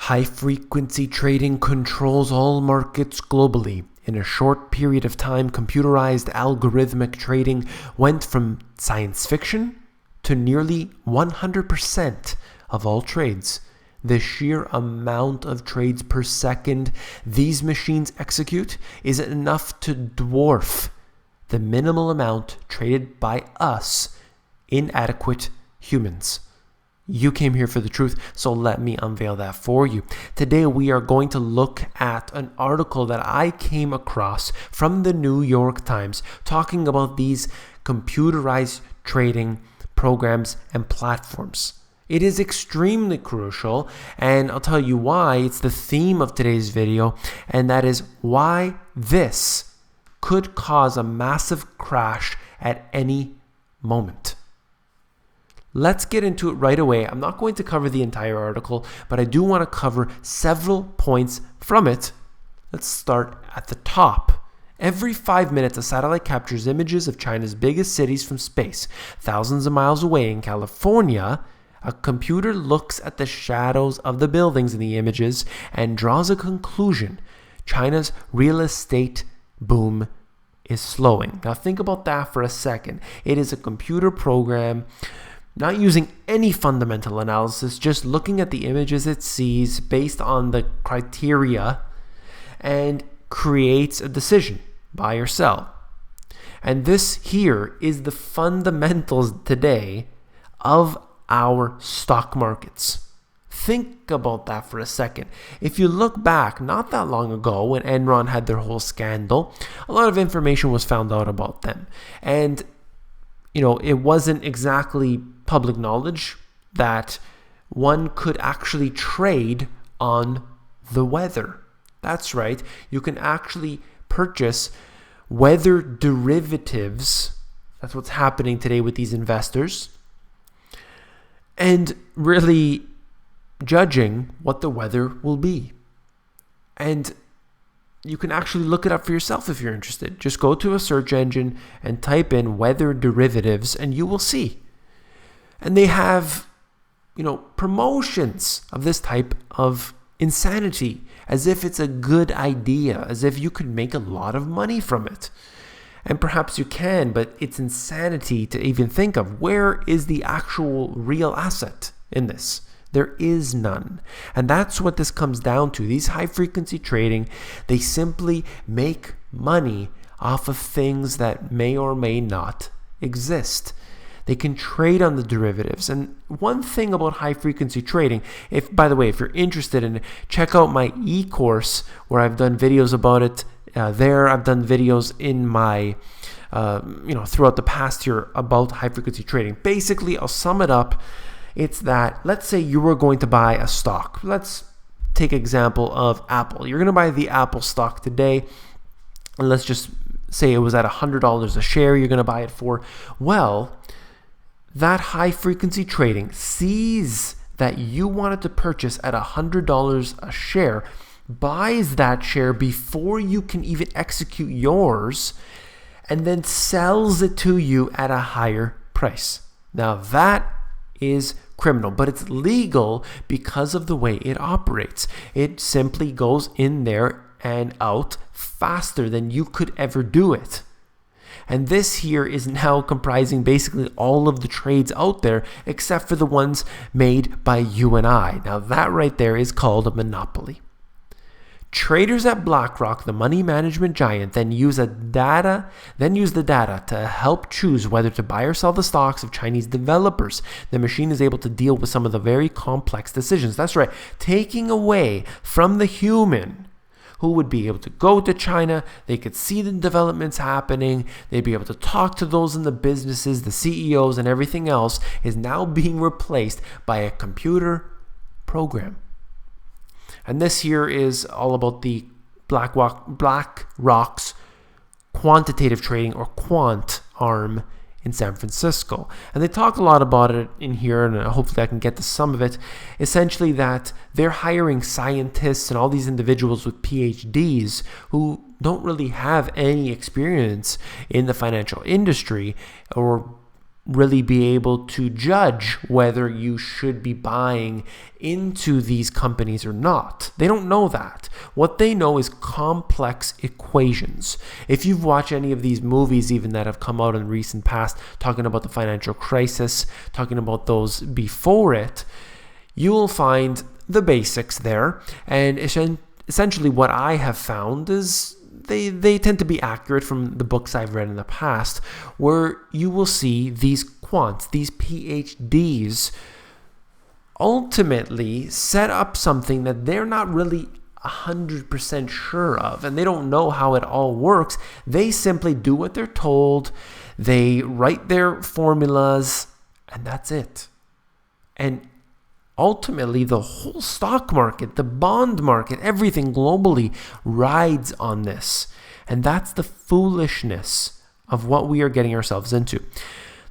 High-frequency trading controls all markets globally. In a short period of time, computerized algorithmic trading went from science fiction to nearly 100% of all trades. The sheer amount of trades per second these machines execute is enough to dwarf the minimal amount traded by us, inadequate humans. You came here for the truth, so let me unveil that for you. Today we are going to look at an article that I came across from the New York Times talking about these computerized trading programs and platforms. It is extremely crucial, and I'll tell you why. It's the theme of today's video, and that is why this could cause a massive crash at any moment. Let's get into it right away. I'm not going to cover the entire article, but I do want to cover several points from it. Let's start at the top. Every 5 minutes, a satellite captures images of China's biggest cities from space. Thousands of miles away in California, a computer looks at the shadows of the buildings in the images and draws a conclusion. China's real estate boom is slowing. Now think about that for a second. It is a computer program not using any fundamental analysis, just looking at the images it sees based on the criteria and creates a decision, buy or sell. And this here is the fundamentals today of our stock markets. Think about that for a second. If you look back not that long ago when Enron had their whole scandal, a lot of information was found out about them. And it wasn't exactly public knowledge that one could actually trade on the weather. That's right. You can actually purchase weather derivatives. That's what's happening today with these investors. And really judging what the weather will be. And you can actually look it up for yourself if you're interested. Just go to a search engine and type in weather derivatives and you will see. And they have, promotions of this type of insanity as if it's a good idea, as if you could make a lot of money from it. And perhaps you can, but it's insanity to even think of. Where is the actual real asset in this? There is none. And that's what this comes down to. These high-frequency trading, they simply make money off of things that may or may not exist. They can trade on the derivatives. And one thing about high-frequency trading, by the way, if you're interested in it, check out my eCourse where I've done videos about it. I've done videos in my, throughout the past year about high-frequency trading. Basically, I'll sum it up. It's that, let's say you were going to buy a stock. Let's take example of Apple. You're going to buy the Apple stock today. And let's just say it was at $100 a share you're going to buy it for. Well, that high-frequency trading sees that you wanted to purchase at $100 a share, buys that share before you can even execute yours, and then sells it to you at a higher price. Now that is criminal, but it's legal because of the way it operates. It simply goes in there and out faster than you could ever do it. And this here is now comprising basically all of the trades out there except for the ones made by you and I. Now that right there is called a monopoly. Traders at BlackRock, the money management giant, then use the data to help choose whether to buy or sell the stocks of Chinese developers. The machine is able to deal with some of the very complex decisions. That's right, taking away from the human who would be able to go to China. They could see the developments happening. They'd be able to talk to those in the businesses, the CEOs and everything else is now being replaced by a computer program. And this here is all about the BlackRock's quantitative trading or quant arm in San Francisco. And they talk a lot about it in here, and hopefully I can get to some of it. Essentially that they're hiring scientists and all these individuals with PhDs who don't really have any experience in the financial industry or really be able to judge whether you should be buying into these companies or not. They don't know that. What they know is complex equations. If you've watched any of these movies even that have come out in recent past, talking about the financial crisis, talking about those before it, you will find the basics there. And essentially what I have found is they tend to be accurate from the books I've read in the past, where you will see these quants, these PhDs, ultimately set up something that they're not really 100% sure of, and they don't know how it all works. They simply do what they're told, they write their formulas, and that's it. And ultimately, the whole stock market, the bond market, everything globally rides on this. And that's the foolishness of what we are getting ourselves into.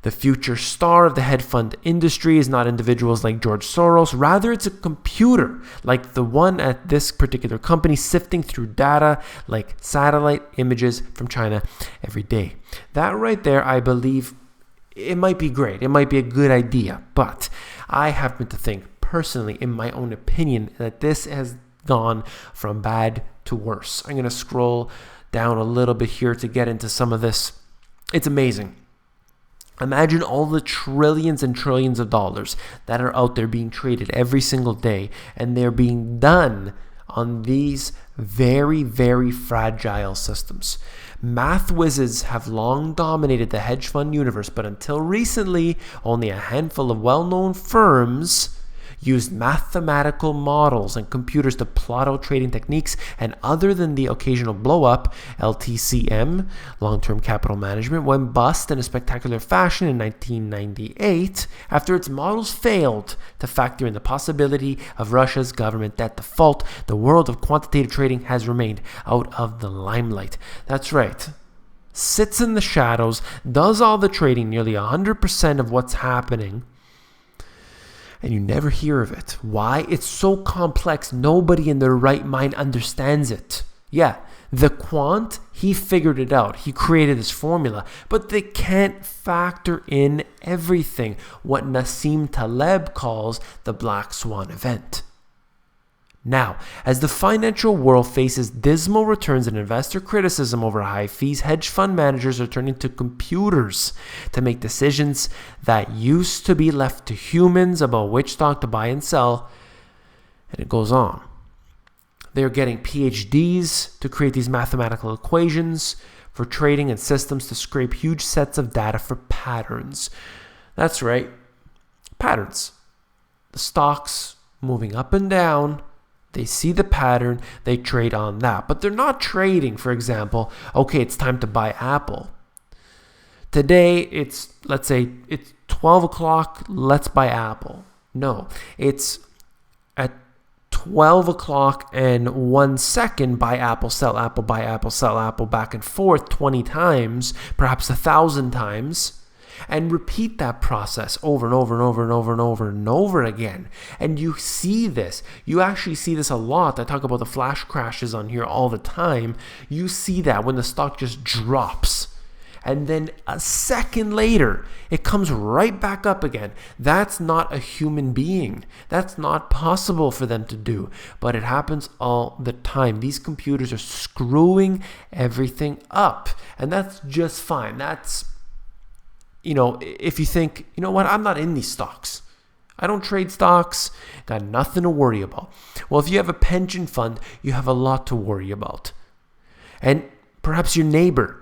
The future star of the hedge fund industry is not individuals like George Soros. Rather, it's a computer like the one at this particular company sifting through data like satellite images from China every day. That right there, I believe, it might be great. It might be a good idea. But I happen to think, personally, in my own opinion, that this has gone from bad to worse. I'm going to scroll down a little bit here to get into some of this. It's amazing. Imagine all the trillions and trillions of dollars that are out there being traded every single day, and they're being done on these very, very fragile systems. Math whizzes have long dominated the hedge fund universe, but until recently, only a handful of well-known firms used mathematical models and computers to plot out trading techniques, and other than the occasional blow-up, LTCM, long-term capital management, went bust in a spectacular fashion in 1998 after its models failed to factor in the possibility of Russia's government debt default. The world of quantitative trading has remained out of the limelight. That's right. Sits in the shadows, does all the trading, nearly 100% of what's happening, and you never hear of it. Why? It's so complex. Nobody in their right mind understands it. Yeah, the quant, he figured it out. He created this formula, but they can't factor in everything. What Nassim Taleb calls the black swan event. Now, as the financial world faces dismal returns and investor criticism over high fees, hedge fund managers are turning to computers to make decisions that used to be left to humans about which stock to buy and sell. And it goes on. They're getting PhDs to create these mathematical equations for trading and systems to scrape huge sets of data for patterns. That's right, patterns. The stocks moving up and down. They see the pattern, they trade on that. But they're not trading, for example, okay, it's time to buy Apple. Today, let's say it's 12 o'clock, let's buy Apple. No, it's at 12 o'clock and 1 second, buy Apple, sell Apple, buy Apple, sell Apple, back and forth 20 times, perhaps 1,000 times. And repeat that process over and over and over and over and over and over again. And you see this. You actually see this a lot. I talk about the flash crashes on here all the time. You see that when the stock just drops. And then a second later, it comes right back up again. That's not a human being. That's not possible for them to do. But it happens all the time. These computers are screwing everything up. And that's just fine. That's, if you think, you know what, I'm not in these stocks. I don't trade stocks, got nothing to worry about. Well, if you have a pension fund, you have a lot to worry about. And perhaps your neighbor,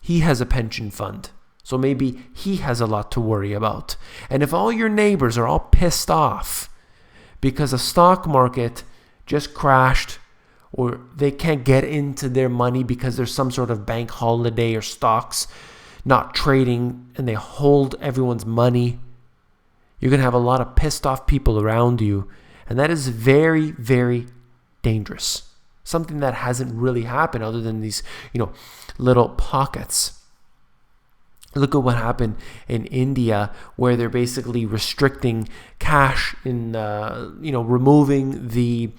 he has a pension fund. So maybe he has a lot to worry about. And if all your neighbors are all pissed off because the stock market just crashed, or they can't get into their money because there's some sort of bank holiday or stocks not trading, and they hold everyone's money, you're going to have a lot of pissed off people around you. And that is very, very dangerous. Something that hasn't really happened other than these, little pockets. Look at what happened in India, where they're basically restricting cash in, removing the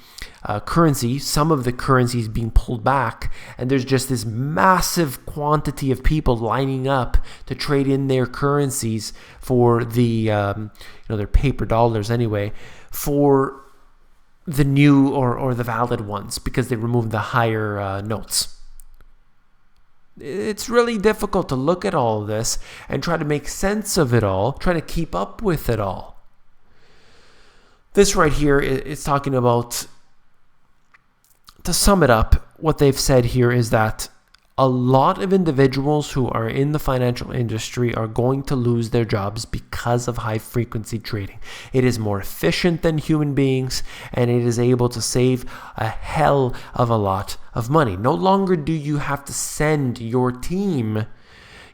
currency, some of the currencies being pulled back. And there's just this massive quantity of people lining up to trade in their currencies for the, their paper dollars anyway, for the new or the valid ones, because they removed the higher notes. It's really difficult to look at all of this and try to make sense of it all, try to keep up with it all. This right here is talking about, to sum it up, what they've said here is that a lot of individuals who are in the financial industry are going to lose their jobs because of high frequency trading. It is more efficient than human beings, and it is able to save a hell of a lot of money. No longer do you have to send your team,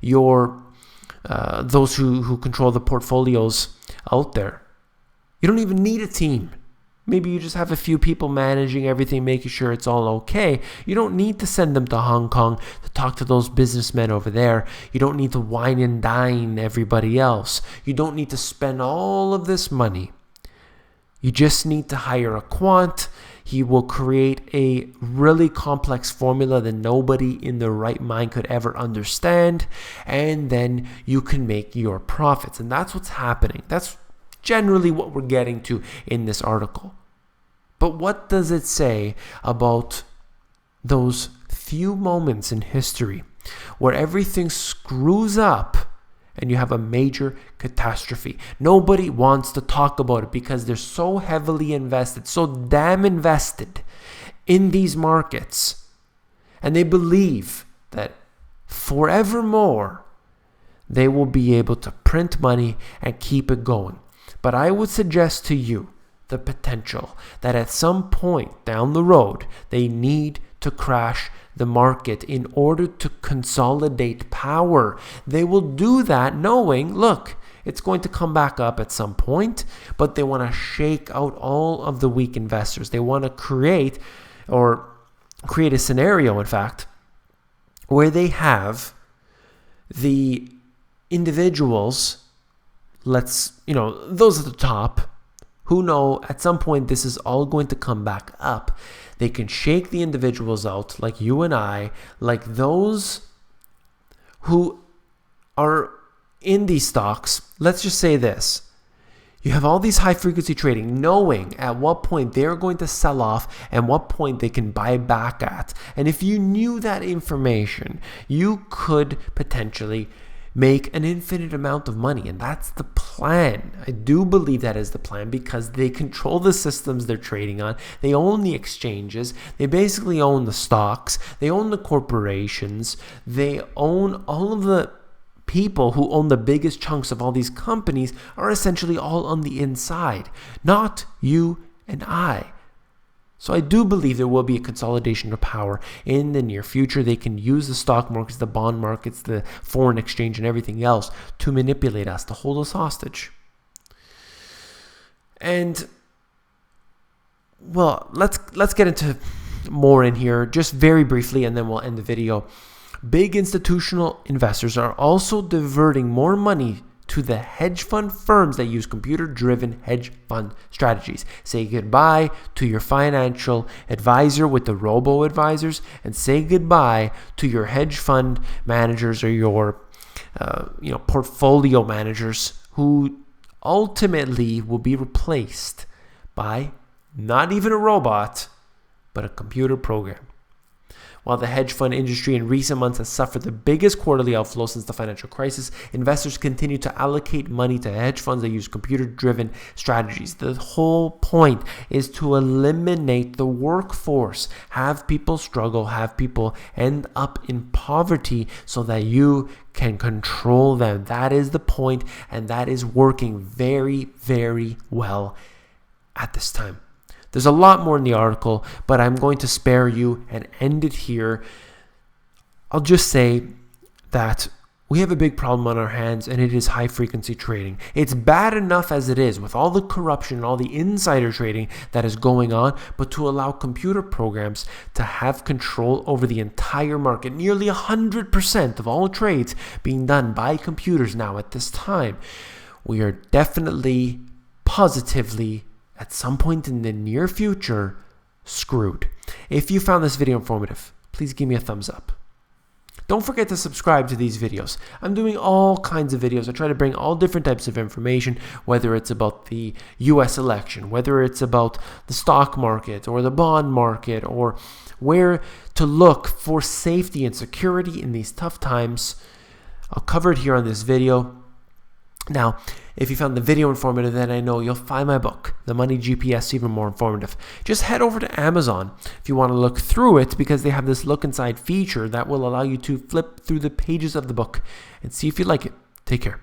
those who control the portfolios out there. You don't even need a team. Maybe you just have a few people managing everything, making sure it's all okay. You don't need to send them to Hong Kong to talk to those businessmen over there. You don't need to wine and dine everybody else. You don't need to spend all of this money. You just need to hire a quant. He will create a really complex formula that nobody in their right mind could ever understand. And then you can make your profits. And that's what's happening. That's generally what we're getting to in this article. But what does it say about those few moments in history where everything screws up and you have a major catastrophe? Nobody wants to talk about it because they're so heavily invested, so damn invested in these markets. And they believe that forevermore they will be able to print money and keep it going. But I would suggest to you the potential that at some point down the road, they need to crash the market in order to consolidate power. They will do that knowing, look, it's going to come back up at some point, but they want to shake out all of the weak investors. They want to create a scenario, in fact, where they have the individuals, those at the top, who know at some point this is all going to come back up. They can shake the individuals out, like you and I, like those who are in these stocks. Let's just say this. You have all these high frequency trading, knowing at what point they're going to sell off and what point they can buy back at. And if you knew that information, you could potentially make an infinite amount of money. And that's the plan. I do believe that is the plan because they control the systems they're trading on. They own the exchanges. They basically own the stocks. They own the corporations. They own all of the people who own the biggest chunks of all these companies are essentially all on the inside, not you and I. So I do believe there will be a consolidation of power in the near future. They can use the stock markets, the bond markets, the foreign exchange, and everything else to manipulate us, to hold us hostage. And, well, let's get into more in here just very briefly, and then we'll end the video. Big institutional investors are also diverting more money to the hedge fund firms that use computer-driven hedge fund strategies. Say goodbye to your financial advisor with the robo-advisors, and say goodbye to your hedge fund managers or your portfolio managers, who ultimately will be replaced by not even a robot, but a computer program. While the hedge fund industry in recent months has suffered the biggest quarterly outflow since the financial crisis, investors continue to allocate money to hedge funds that use computer-driven strategies. The whole point is to eliminate the workforce, have people struggle, have people end up in poverty so that you can control them. That is the point, and that is working very, very well at this time. There's a lot more in the article, but I'm going to spare you and end it here. I'll just say that we have a big problem on our hands, and it is high frequency trading. It's bad enough as it is with all the corruption and all the insider trading that is going on, but to allow computer programs to have control over the entire market, nearly 100% of all trades being done by computers now at this time, we are definitely, positively, at some point in the near future, screwed. If you found this video informative, please give me a thumbs up. Don't forget to subscribe to these videos. I'm doing all kinds of videos. I try to bring all different types of information, whether it's about the US election, whether it's about the stock market or the bond market, or where to look for safety and security in these tough times. I'll cover it here on this video. Now, if you found the video informative, then I know you'll find my book, The Money GPS, even more informative. Just head over to Amazon if you want to look through it, because they have this look inside feature that will allow you to flip through the pages of the book and see if you like it. Take care.